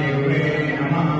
देवळे नमः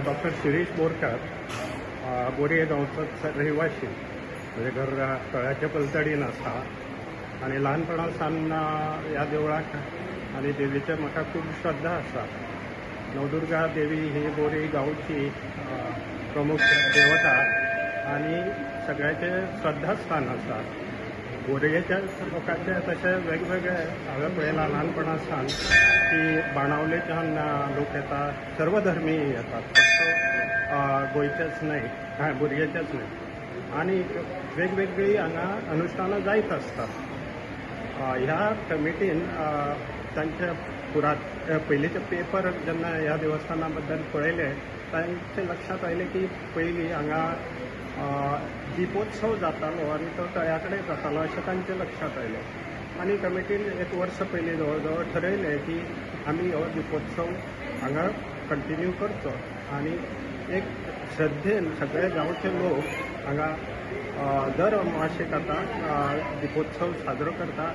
डॉक्टर शिरीष बोरकार बोरये गांवचो रहिवाशी म्हणजे घर तळ्याच्या पलतडीन आसा आणि ल्हानपणासान ह्या देवळाक आनी देवीचे म्हाका खूब श्रद्धा आसा. नवदुर्गा देवी ही बोरये गांवची प्रमुख देवता आणि सगळ्याचे श्रद्धास्थान आसा. बोरयेच्या लोकांचे तसे वेगवेगळे हांवें पळयलां ल्हानपणासान की बाणावलेच्यान लोक येतात, सर्वधर्मी येतात, फक्त गोंयचेच न्हय बोरयेचेच न्हय आणि वेगवेगळी हांगा अनुष्ठानां जायत आसतात. ह्या कमिटीन तांचे पयलींचे पेपर जेन्ना ह्या देवस्थाना बद्दल पळयले तांचे लक्षात आयलें की पयलीं हांगा दिपोत्सव जातालो आनी तो तळ्या कडेन जातालो अशें तांचे लक्षात आयलें आनी कमिटीन एक वर्स पयलीं जवळ जवळ ठरयलें की आमी हो दिपोत्सव हांगा कंटिन्यू करचो आनी एक श्रद्धेन सगळे गांवचे लोक हांगा दर अमावशेक आतां दिपोत्सव साजरो करता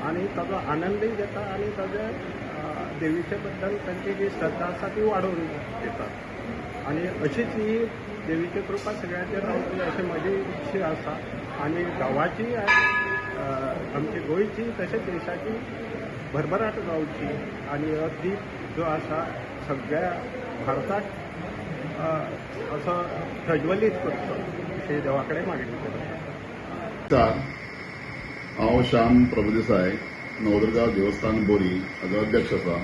आनी ताजो आनंदय घेता आनी ताजे देवीचे बद्दल तांची जी श्रद्धा आसा ती वाडोवन घेतात आनी अशीच ही देवीची कृपा सगळ्यांचेर रावची अशी म्हजी इच्छा आसा आनी गांवाची आमची गोंयची तशेंच देशाची भरभराट जावची आनी हो दीप जो आसा सगळ्या भारताक असो प्रज्वलीत करचो अशी देवा कडेन मागणी करता. हांव श्याम प्रभुदेसाय नवदुर्गा देवस्थान बोरी हाजो अध्यक्ष आसा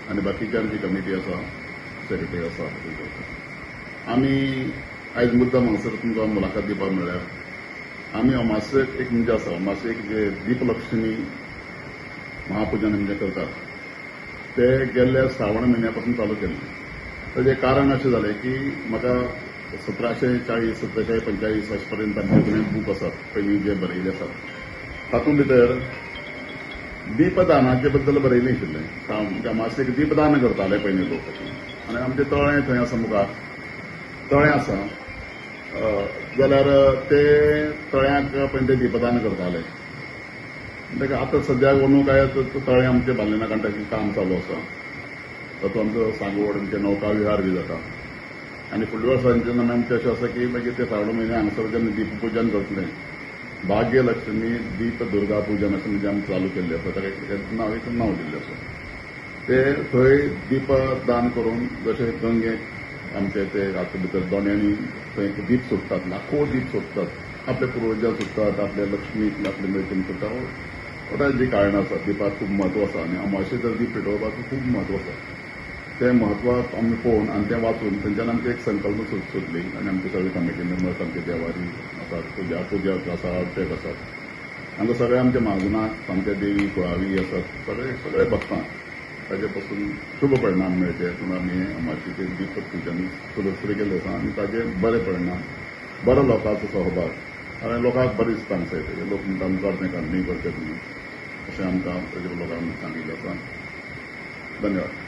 आनी बाकीची आमची कमिटी आसा, सेक्रेटरी आसा. आमी आयज मुद्दम हांगसर तुमकां मुलाखत दिवपाक मेळ्ळ्या. आमी अमासेक एक म्हणजे आसा, अमासेक जे दीपलक्ष्मी महापुजन म्हणजे करतात ते गेल्ल्या श्रावण म्हयन्या चालू केल्लें. ताचें कारण अशें जालें की म्हाका 1740 1745 अशे पर्यंत आमचे बूक आसात पयलीं जे बरयले आसात तातूंत भितर दीपदानाचे बद्दल बरयलें आशिल्लें. म्हणजे अमासेक दीपदान करताले पयलीं लोक आनी आमचें तळें थंय आसा, मुखार तळें आसा जाल्यार ते तळ्याक पयलीं ते दीपदान करताले. म्हणटकीर आतां सद्याक अंदू काय तळें आमचें बाल्यनाकांडाचें काम चालू आसा. तातूंत आमचो सांगोड आमचे नौका विहार बी जाता आनी फुडल्या वर्सांच्यान आमचें अशें आसा की मागीर ते श्रावण म्हयन्या हांगसर जेन्ना दीपपूजन करतलें भाग्यलक्ष्मी दीप दुर्गा पूजन अशें म्हणजे आमी चालू केल्लें आसा. ताका एक नांव दिल्लें आसा. ते थंय दीपदान करून जशें गंगेक आमचे ते हातूंत भितर दोण्यानी थंय दीप सोडटात, लाखो दीप सोडटात, आपले पुर्वजां सोडटात, आपल्या लक्ष्मीक आपले मेळचें सोडटात. ताची कारणां आसा. दीपाक खूब म्हत्व आसा आनी अमावशे दीप पेटोवपाक खूब म्हत्व आसा. ते म्हत्वाक आमी पळोवन आनी तें वाचून थंयच्यान आमची एक संकल्पना सुचली आनी आमचे सगळे कमिटी मेंबर्स आमचे देवारी आसात, पुजाक आसा, अर्चक आसात, हांगा सगळे आमचे महाजनां सामके देवी कुळावी आसात, सगळे भक्तां ताजे पासून शुभ परिणाम मेळचे म्हणून आमी अमावशेचें दीप पुजन सुरू केल्लें आसा आनी ताजे बरे परिणाम, बरो लोकांचो सहभाग आनी लोकांक बरें दिसता हांगसर. लोक म्हणटा आमकां तें कंटिन्यू करचे तुमी अशें आमकां ताजे लोकांक सांगिल्लें आसा. धन्यवाद.